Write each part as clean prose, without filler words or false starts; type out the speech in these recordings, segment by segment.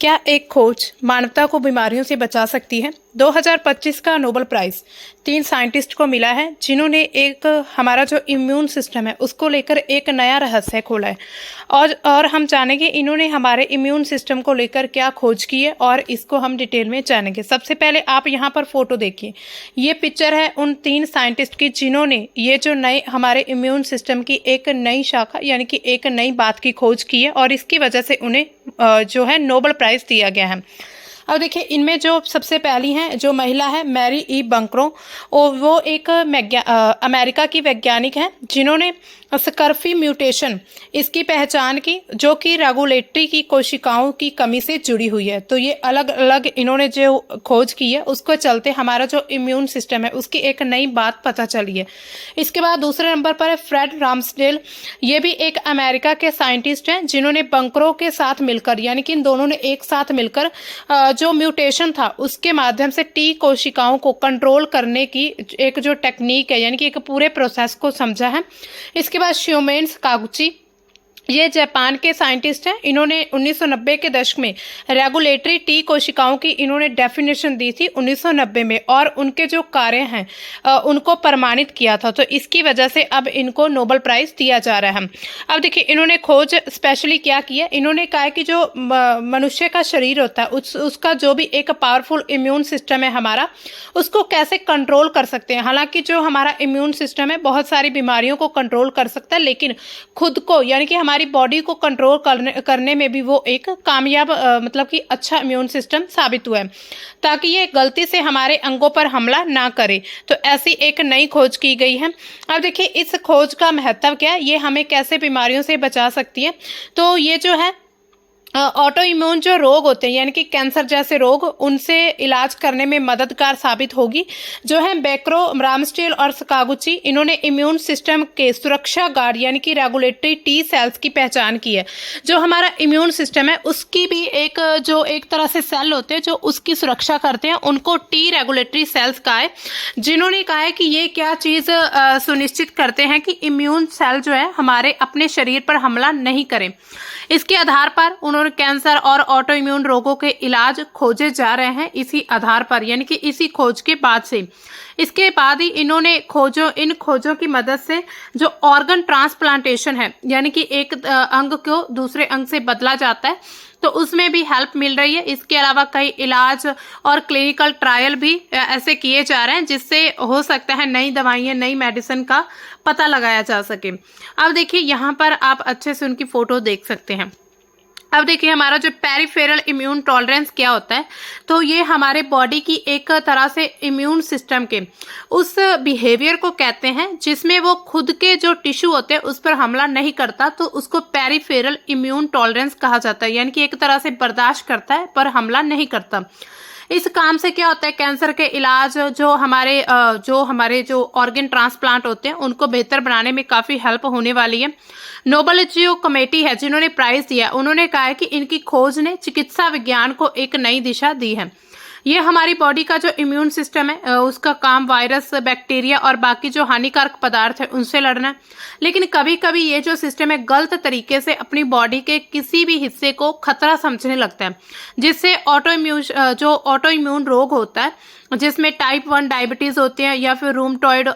क्या एक खोज मानवता को बीमारियों से बचा सकती है? 2025 का नोबेल प्राइज 3 साइंटिस्ट को मिला है जिन्होंने एक हमारा जो इम्यून सिस्टम है उसको लेकर एक नया रहस्य खोला है। और हम जानेंगे इन्होंने हमारे इम्यून सिस्टम को लेकर क्या खोज की है और इसको हम डिटेल में जानेंगे। सबसे पहले आप यहाँ पर फोटो देखिए, ये पिक्चर है उन 3 साइंटिस्ट की जिन्होंने ये जो नए हमारे इम्यून सिस्टम की एक नई शाखा यानी कि एक नई बात की खोज की है और इसकी वजह से उन्हें जो है नोबेल प्राइज दिया गया है। अब देखिए इनमें जो सबसे पहली हैं जो महिला है मैरी ई बंकरो, वो एक अमेरिका की वैज्ञानिक हैं जिन्होंने स्कर्फी म्यूटेशन इसकी पहचान की जो कि रेगुलेटरी की कोशिकाओं की कमी से जुड़ी हुई है। तो ये अलग अलग इन्होंने जो खोज की है उसको चलते हमारा जो इम्यून सिस्टम है उसकी एक नई बात पता चली है। इसके बाद दूसरे नंबर पर है फ्रेड रामसडेल, ये भी एक अमेरिका के साइंटिस्ट हैं जिन्होंने बंकरो के साथ मिलकर यानी कि इन दोनों ने एक साथ मिलकर जो म्यूटेशन था उसके माध्यम से टी कोशिकाओं को कंट्रोल करने की एक जो टेक्निक है यानी कि एक पूरे प्रोसेस को समझा है। इसके बाद शियोमेन सकागुची, ये जापान के साइंटिस्ट हैं, इन्होंने 1990 के दशक में रेगुलेटरी टी कोशिकाओं की इन्होंने डेफिनेशन दी थी 1990 में और उनके जो कार्य हैं उनको प्रमाणित किया था। तो इसकी वजह से अब इनको नोबेल प्राइज दिया जा रहा है। अब देखिए इन्होंने खोज स्पेशली क्या किया, इन्होंने कहा कि जो मनुष्य का शरीर होता है उसका जो भी एक पावरफुल इम्यून सिस्टम है हमारा, उसको कैसे कंट्रोल कर सकते हैं। हालांकि जो हमारा इम्यून सिस्टम है बहुत सारी बीमारियों को कंट्रोल कर सकता है, लेकिन खुद को यानी कि हमारी बॉडी को कंट्रोल करने में भी वो एक कामयाब मतलब कि अच्छा इम्यून सिस्टम साबित हुआ है ताकि ये गलती से हमारे अंगों पर हमला ना करे। तो ऐसी एक नई खोज की गई है। अब देखिए इस खोज का महत्व क्या है, ये हमें कैसे बीमारियों से बचा सकती है। तो ये जो है ऑटो इम्यून जो रोग होते हैं यानी कि कैंसर जैसे रोग, उनसे इलाज करने में मददगार साबित होगी। जो है बेक्रो, रामस्टेल और सकागुची, इन्होंने इम्यून सिस्टम के सुरक्षा गार्ड यानी कि रेगुलेटरी टी सेल्स की पहचान की है। जो हमारा इम्यून सिस्टम है उसकी भी एक तरह से सेल होते हैं जो उसकी सुरक्षा करते हैं, उनको टी रेगुलेटरी सेल्स कहा है, जिन्होंने कहा है कि ये क्या चीज़ सुनिश्चित करते हैं कि इम्यून सेल जो है हमारे अपने शरीर पर हमला नहीं करें। इसके आधार पर उन्होंने कैंसर और ऑटो इम्यून रोगों के इलाज खोजे जा रहे हैं इसी आधार पर यानी कि इसी खोज के बाद से। इसके बाद ही इन्होंने इन खोजों की मदद से जो ऑर्गन ट्रांसप्लांटेशन है यानी कि एक अंग को दूसरे अंग से बदला जाता है, तो उसमें भी हेल्प मिल रही है। इसके अलावा कई इलाज और क्लिनिकल ट्रायल भी ऐसे किए जा रहे हैं जिससे हो सकता है नई दवाइयाँ, नई मेडिसिन का पता लगाया जा सके। अब देखिए यहाँ पर आप अच्छे से उनकी फोटो देख सकते हैं। अब देखिए हमारा जो पेरिफेरल इम्यून टॉलरेंस क्या होता है, तो ये हमारे बॉडी की एक तरह से इम्यून सिस्टम के उस बिहेवियर को कहते हैं जिसमें वो खुद के जो टिश्यू होते हैं उस पर हमला नहीं करता, तो उसको पेरिफेरल इम्यून टॉलरेंस कहा जाता है। यानी कि एक तरह से बर्दाश्त करता है पर हमला नहीं करता। इस काम से क्या होता है, कैंसर के इलाज, जो हमारे जो ऑर्गन ट्रांसप्लांट होते हैं उनको बेहतर बनाने में काफ़ी हेल्प होने वाली है। नोबेल जो कमेटी है जिन्होंने प्राइज दिया, उन्होंने कहा है कि इनकी खोज ने चिकित्सा विज्ञान को एक नई दिशा दी है। ये हमारी बॉडी का जो इम्यून सिस्टम है उसका काम वायरस, बैक्टीरिया और बाकी जो हानिकारक पदार्थ है उनसे लड़ना है, लेकिन कभी कभी ये जो सिस्टम है गलत तरीके से अपनी बॉडी के किसी भी हिस्से को खतरा समझने लगता है, जिससे ऑटो इम्यून रोग होता है जिसमें टाइप 1 डायबिटीज़ होते हैं या फिर रूमटॉइड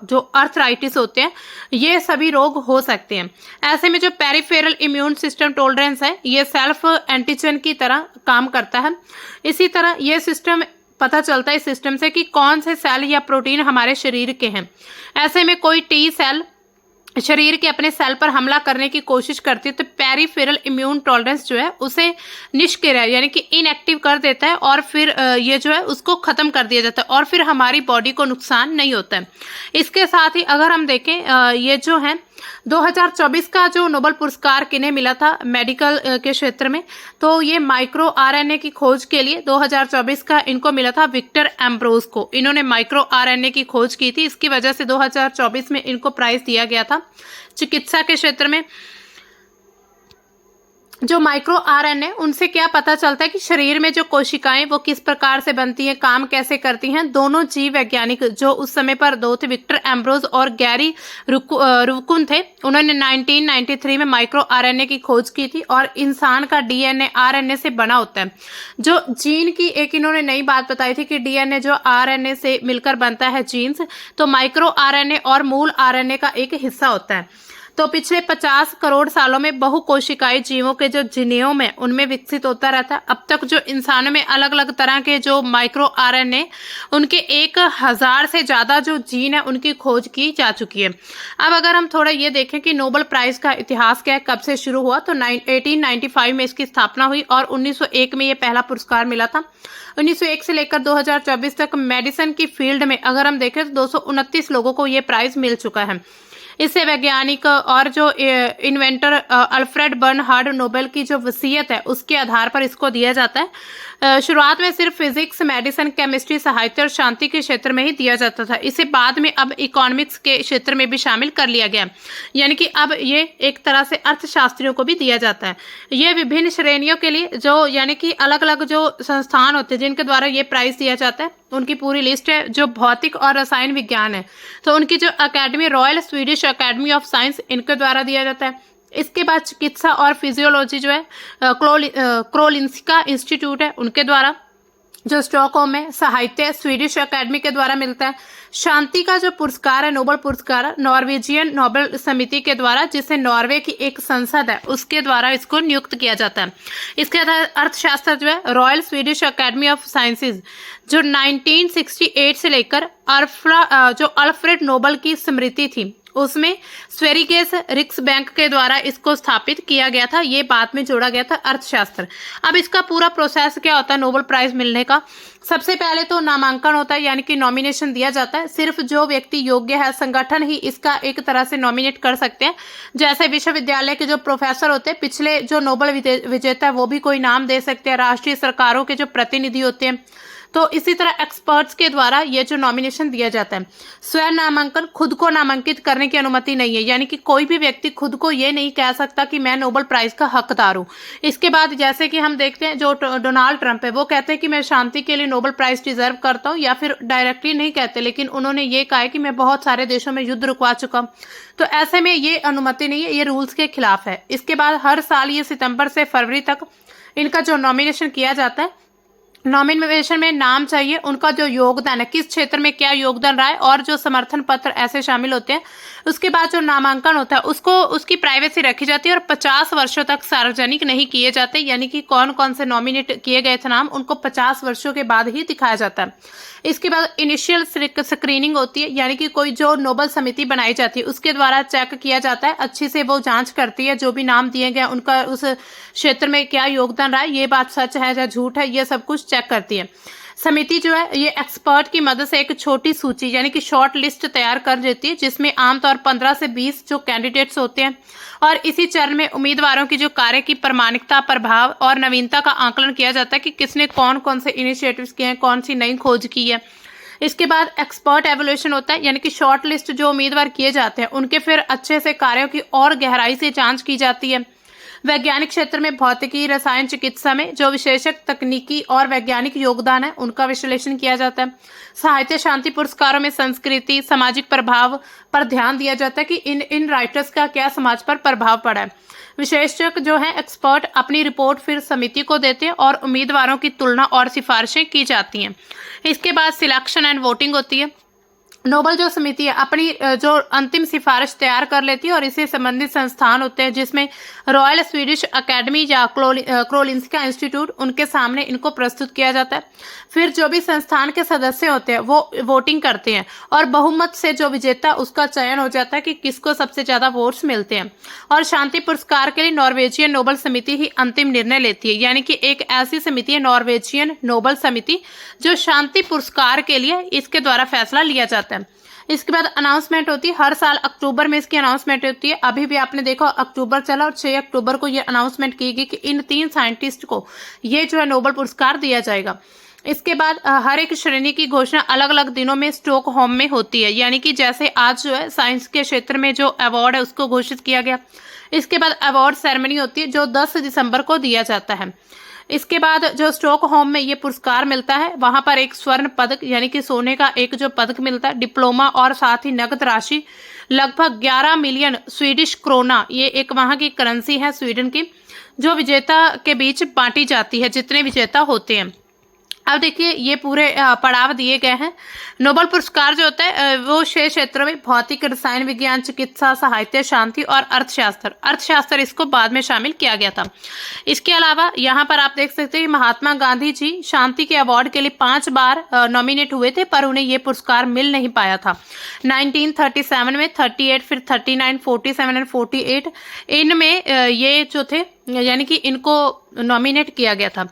जो अर्थराइटिस होते हैं, ये सभी रोग हो सकते हैं। ऐसे में जो पेरिफेरल इम्यून सिस्टम टॉलरेंस है ये सेल्फ एंटीजन की तरह काम करता है। इसी तरह ये सिस्टम पता चलता है इस सिस्टम से कि कौन से सेल या प्रोटीन हमारे शरीर के हैं। ऐसे में कोई टी सेल शरीर के अपने सेल पर हमला करने की कोशिश करती है तो पेरिफेरल इम्यून टॉलरेंस जो है उसे निष्क्रिय यानी कि इनएक्टिव कर देता है और फिर ये जो है उसको ख़त्म कर दिया जाता है और फिर हमारी बॉडी को नुकसान नहीं होता है। इसके साथ ही अगर हम देखें ये जो है 2024 का जो नोबेल पुरस्कार किन्हें मिला था मेडिकल के क्षेत्र में, तो ये माइक्रो आरएनए की खोज के लिए 2024 का इनको मिला था विक्टर एम्ब्रोज को। इन्होंने माइक्रो आरएनए की खोज की थी, इसकी वजह से 2024 में इनको प्राइज दिया गया था चिकित्सा के क्षेत्र में। जो माइक्रो आरएनए उनसे क्या पता चलता है कि शरीर में जो कोशिकाएं वो किस प्रकार से बनती हैं, काम कैसे करती हैं। दोनों जीव वैज्ञानिक जो उस समय पर दो थे, विक्टर एम्ब्रोज और गैरी रुकुन थे, उन्होंने 1993 में माइक्रो आरएनए की खोज की थी और इंसान का डीएनए आरएनए से बना होता है। जो जीन की एक इन्होंने नई बात बताई थी कि डीएनए जो आरएनए से मिलकर बनता है जीन्स, तो माइक्रो आरएनए और मूल आरएनए का एक हिस्सा होता है। तो पिछले 50 करोड़ सालों में बहुकोशिकाई जीवों के जो जीनोम है उनमें विकसित होता रहता है। अब तक जो इंसानों में अलग अलग तरह के जो माइक्रो आरएनए, उनके 1000 से ज्यादा जो जीन है उनकी खोज की जा चुकी है। अब अगर हम थोड़ा ये देखें कि नोबेल प्राइज का इतिहास क्या है, कब से शुरू हुआ, तो 1895 में इसकी स्थापना हुई और 1901 में ये पहला पुरस्कार मिला था। 1901 से लेकर 2024 तक मेडिसिन की फील्ड में अगर हम देखें तो 229 लोगों को ये प्राइज मिल चुका है। इससे वैज्ञानिक और जो इन्वेंटर अल्फ्रेड बर्नहार्ड नोबेल की जो वसीयत है उसके आधार पर इसको दिया जाता है। शुरुआत में सिर्फ फिजिक्स, मेडिसिन, केमिस्ट्री, साहित्य और शांति के क्षेत्र में ही दिया जाता था। इसे बाद में अब इकोनॉमिक्स के क्षेत्र में भी शामिल कर लिया गया, यानी कि अब ये एक तरह से अर्थशास्त्रियों को भी दिया जाता है। ये विभिन्न श्रेणियों के लिए जो यानी कि अलग अलग जो संस्थान होते हैं जिनके द्वारा ये प्राइज दिया जाता है, उनकी पूरी लिस्ट है। जो भौतिक और रसायन विज्ञान है तो उनकी जो academy, royal Swedish academy of science, इनके द्वारा दिया जाता है। इसके बाद चिकित्सा और फिजियोलॉजी जो है क्रोलिंस्का इंस्टीट्यूट है उनके द्वारा, जो स्टॉकहोम में साहित्य स्वीडिश अकेडमी के द्वारा मिलता है। शांति का जो पुरस्कार है, नोबेल पुरस्कार, नॉर्वेजियन नोबेल समिति के द्वारा, जिसे नॉर्वे की एक संसद है उसके द्वारा इसको नियुक्त किया जाता है। इसके अर्थशास्त्र जो है royal Swedish academy of sciences, जो 1968 से लेकर अल्फ्रेड नोबेल की स्मृति थी उसमें स्वेरिगेस रिक्स बैंक के द्वारा इसको स्थापित किया गया था। ये बाद में जोड़ा गया था अर्थशास्त्र। अब इसका पूरा प्रोसेस क्या होता है नोबेल प्राइज मिलने का? सबसे पहले तो नामांकन होता है, यानी कि नॉमिनेशन दिया जाता है। सिर्फ जो व्यक्ति योग्य है, संगठन ही इसका एक तरह से नॉमिनेट कर सकते हैं। जैसे विश्वविद्यालय के जो प्रोफेसर होते हैं, पिछले जो नोबेल विजेता है वो भी कोई नाम दे सकते हैं। राष्ट्रीय सरकारों के जो प्रतिनिधि होते हैं, तो इसी तरह एक्सपर्ट्स के द्वारा ये जो नॉमिनेशन दिया जाता है। स्वयं नामांकन, खुद को नामांकित करने की अनुमति नहीं है, यानी कि कोई भी व्यक्ति खुद को ये नहीं कह सकता कि मैं नोबेल प्राइज का हकदार हूँ। इसके बाद जैसे कि हम देखते हैं जो डोनाल्ड ट्रंप है वो कहते हैं कि मैं शांति के लिए नोबेल प्राइज डिजर्व करता हूँ, या फिर डायरेक्टली नहीं कहते लेकिन उन्होंने ये कहा है कि मैं बहुत सारे देशों में युद्ध रुकवा चुका हूँ। तो ऐसे में ये अनुमति नहीं है, ये रूल्स के खिलाफ है। इसके बाद हर साल ये सितंबर से फरवरी तक इनका जो नॉमिनेशन किया जाता है, नॉमिनेशन में नाम चाहिए, उनका जो योगदान है, किस क्षेत्र में क्या योगदान रहा है, और जो समर्थन पत्र ऐसे शामिल होते हैं। उसके बाद जो नामांकन होता है उसकी प्राइवेसी रखी जाती है और 50 वर्षों तक सार्वजनिक नहीं किए जाते, यानी कि कौन कौन से नॉमिनेट किए गए थे नाम, उनको 50 वर्षों के बाद ही दिखाया जाता है। इसके बाद इनिशियल स्क्रीनिंग होती है, यानी कि कोई जो नोबेल समिति बनाई जाती है उसके द्वारा चेक किया जाता है, अच्छी से वो जांच करती है जो भी नाम दिए गए उनका उस क्षेत्र में क्या योगदान रहा है, ये बात सच है या झूठ है, ये सब कुछ चेक करती है। समिति जो है ये एक्सपर्ट की मदद से एक छोटी सूची यानी कि शॉर्ट लिस्ट तैयार कर देती है, जिसमें आमतौर 15 से 20 जो कैंडिडेट्स होते हैं, और इसी चरण में उम्मीदवारों की जो कार्य की प्रामाणिकता, प्रभाव और नवीनता का आकलन किया जाता है कि किसने कौन कौन से इनिशिएटिव्स किए हैं, कौन सी नई खोज की है। इसके बाद एक्सपर्ट एवोल्यूशन होता है, यानी कि शॉर्ट लिस्ट जो उम्मीदवार किए जाते हैं उनके फिर अच्छे से कार्यों की और गहराई से जांच की जाती है। वैज्ञानिक क्षेत्र में भौतिकी, रसायन, चिकित्सा में जो विशेषज्ञ तकनीकी और वैज्ञानिक योगदान है उनका विश्लेषण किया जाता है। साहित्य शांति पुरस्कारों में संस्कृति, सामाजिक प्रभाव पर ध्यान दिया जाता है कि इन राइटर्स का क्या समाज पर प्रभाव पड़ा है। विशेषज्ञ जो है एक्सपर्ट अपनी रिपोर्ट फिर समिति को देते हैं और उम्मीदवारों की तुलना और सिफारिशें की जाती हैं। इसके बाद सिलेक्शन एंड वोटिंग होती है। नोबेल जो समिति है अपनी जो अंतिम सिफारिश तैयार कर लेती है और इससे संबंधित संस्थान होते हैं जिसमें रॉयल स्वीडिश अकेडमी या क्रोलिंस्का इंस्टीट्यूट, उनके सामने इनको प्रस्तुत किया जाता है। फिर जो भी संस्थान के सदस्य होते हैं वो वोटिंग करते हैं और बहुमत से जो विजेता उसका चयन हो जाता है कि किसको सबसे ज्यादा वोट्स मिलते हैं। और शांति पुरस्कार के लिए नॉर्वेजियन नोबेल समिति ही अंतिम निर्णय लेती है, यानी कि एक ऐसी समिति है नॉर्वेजियन नोबेल समिति जो शांति पुरस्कार के लिए इसके द्वारा फैसला लिया जाता है। इसके बाद अनाउंसमेंट होती है, हर साल अक्टूबर में इसकी अनाउंसमेंट होती है। अभी भी आपने देखा अक्टूबर चला और 6 अक्टूबर को ये अनाउंसमेंट की गई कि इन 3 साइंटिस्ट को ये जो है नोबेल पुरस्कार दिया जाएगा। इसके बाद हर एक श्रेणी की घोषणा अलग अलग दिनों में स्टॉकहोम में होती है, यानी कि जैसे आज जो है साइंस के क्षेत्र में जो अवार्ड है उसको घोषित किया गया। इसके बाद अवार्ड सेरेमनी होती है जो 10 दिसंबर को दिया जाता है। इसके बाद जो स्टॉकहोम में ये पुरस्कार मिलता है, वहां पर एक स्वर्ण पदक यानी कि सोने का एक जो पदक मिलता है, डिप्लोमा और साथ ही नगद राशि लगभग 11 मिलियन स्वीडिश क्रोना, ये एक वहां की करेंसी है स्वीडन की, जो विजेता के बीच बांटी जाती है जितने विजेता होते हैं। अब देखिए ये पूरे पड़ाव दिए गए हैं। नोबेल पुरस्कार जो होता है वो 6 क्षेत्रों में भौतिक, रसायन विज्ञान, चिकित्सा, साहित्य, शांति और अर्थशास्त्र इसको बाद में शामिल किया गया था। इसके अलावा यहाँ पर आप देख सकते हैं महात्मा गांधी जी शांति के अवार्ड के लिए 5 बार नॉमिनेट हुए थे, पर उन्हें ये पुरस्कार मिल नहीं पाया था। 1937 में 38, फिर 39, 47 और 48 इनमें ये जो थे यानी कि इनको नॉमिनेट किया गया था।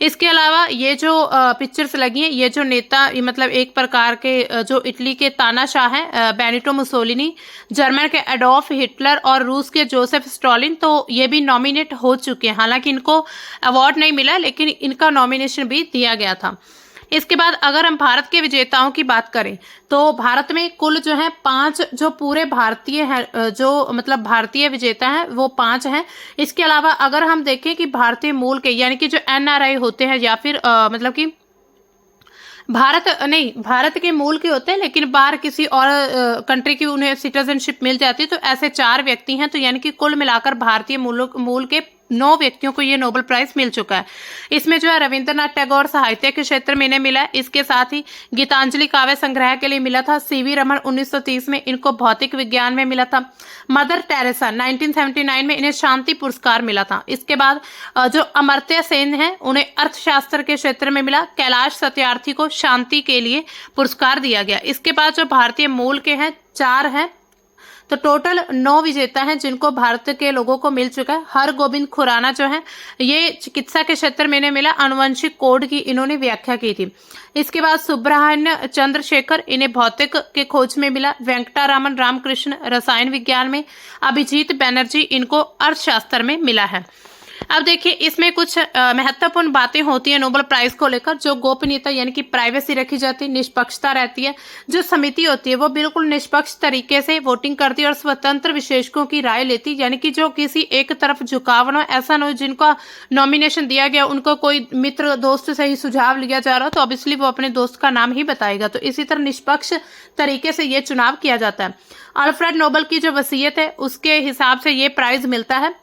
इसके अलावा ये जो पिक्चर्स लगी हैं, ये जो नेता मतलब एक प्रकार के जो इटली के तानाशाह हैं बेनिटो मुसोलिनी, जर्मन के एडोल्फ हिटलर और रूस के जोसेफ स्टॉलिन, तो ये भी नॉमिनेट हो चुके हैं। हालांकि इनको अवार्ड नहीं मिला लेकिन इनका नॉमिनेशन भी दिया गया था। इसके बाद अगर हम भारत के विजेताओं की बात करें तो भारत में कुल जो है 5 जो पूरे भारतीय हैं, जो मतलब भारतीय विजेता हैं वो 5 हैं। इसके अलावा अगर हम देखें कि भारतीय मूल के यानी कि जो NRI होते हैं या फिर मतलब कि भारत के मूल के होते हैं लेकिन बाहर किसी और कंट्री की उन्हें सिटीजनशिप मिल जाती है, तो ऐसे 4 व्यक्ति हैं। तो यानी कि कुल मिलाकर भारतीय मूल के 9 व्यक्तियों को ये नोबेल प्राइज मिल चुका है। इसमें जो है रविंद्रनाथ टैगोर साहित्य के क्षेत्र में इन्हें मिला है। इसके साथ ही गीतांजलि काव्य संग्रह के लिए मिला था। CV रमन 1930 में इनको भौतिक विज्ञान में मिला था। मदर टेरेसा 1979 में इन्हें शांति पुरस्कार मिला था। इसके बाद जो अमर्त्य सेन है उन्हें अर्थशास्त्र के क्षेत्र में मिला। कैलाश सत्यार्थी को शांति के लिए पुरस्कार दिया गया। इसके बाद जो भारतीय मूल के हैं 4 हैं, तो टोटल 9 विजेता हैं जिनको भारत के लोगों को मिल चुका है। हरगोविंद खुराना जो है ये चिकित्सा के क्षेत्र में इन्हें मिला, आनुवंशिक कोड की इन्होंने व्याख्या की थी। इसके बाद सुब्रह्मण्य चंद्रशेखर इन्हें भौतिक के खोज में मिला। वेंकटारामन रामकृष्ण रसायन विज्ञान में, अभिजीत बनर्जी इनको अर्थशास्त्र में मिला है। अब देखिए इसमें कुछ महत्वपूर्ण बातें होती हैं नोबेल प्राइज को लेकर। जो गोपनीयता यानी कि प्राइवेसी रखी जाती है, निष्पक्षता रहती है, जो समिति होती है वो बिल्कुल निष्पक्ष तरीके से वोटिंग करती है और स्वतंत्र विशेषज्ञों की राय लेती है, यानी कि जो किसी एक तरफ झुकाव न हो, ऐसा न हो जिनको नॉमिनेशन दिया गया उनको कोई मित्र दोस्त से ही सुझाव लिया जा रहा हो तो ऑब्वियसली वो अपने दोस्त का नाम ही बताएगा। तो इसी तरह निष्पक्ष तरीके से ये चुनाव किया जाता है। अल्फ्रेड नोबेल की जो वसीयत है उसके हिसाब से ये प्राइज मिलता है,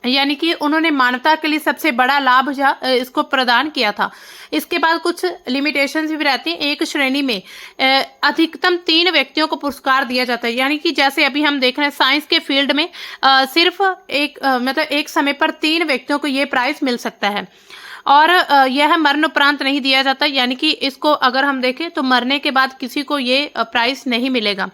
यानी कि उन्होंने मानवता के लिए सबसे बड़ा लाभ इसको प्रदान किया था। इसके बाद कुछ लिमिटेशंस भी रहती हैं। एक श्रेणी में अधिकतम 3 व्यक्तियों को पुरस्कार दिया जाता है, यानी कि जैसे अभी हम देख रहे हैं साइंस के फील्ड में सिर्फ एक समय पर 3 व्यक्तियों को ये प्राइज मिल सकता है और यह मरणोपरांत नहीं दिया जाता, यानी कि इसको अगर हम देखें तो मरने के बाद किसी को ये प्राइज नहीं मिलेगा,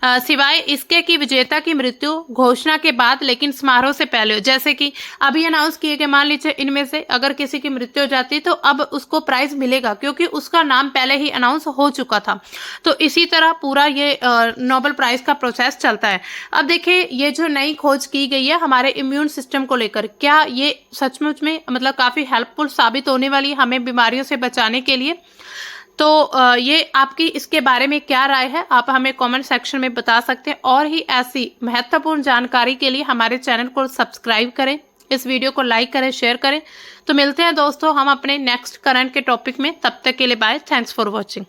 सिवाय इसके कि विजेता की मृत्यु घोषणा के बाद लेकिन समारोह से पहले हो। जैसे कि अभी अनाउंस किए गए, मान लीजिए इनमें से अगर किसी की मृत्यु हो जाती है तो अब उसको प्राइज मिलेगा क्योंकि उसका नाम पहले ही अनाउंस हो चुका था। तो इसी तरह पूरा ये नोबेल प्राइज का प्रोसेस चलता है। अब देखिए ये जो नई खोज की गई है हमारे इम्यून सिस्टम को लेकर, क्या ये सचमुच में मतलब काफी हेल्पफुल साबित होने वाली हमें बीमारियों से बचाने के लिए? तो ये आपकी इसके बारे में क्या राय है, आप हमें कमेंट सेक्शन में बता सकते हैं। और ही ऐसी महत्वपूर्ण जानकारी के लिए हमारे चैनल को सब्सक्राइब करें, इस वीडियो को लाइक करें, शेयर करें। तो मिलते हैं दोस्तों हम अपने नेक्स्ट करंट के टॉपिक में, तब तक के लिए बाय, थैंक्स फॉर वॉचिंग।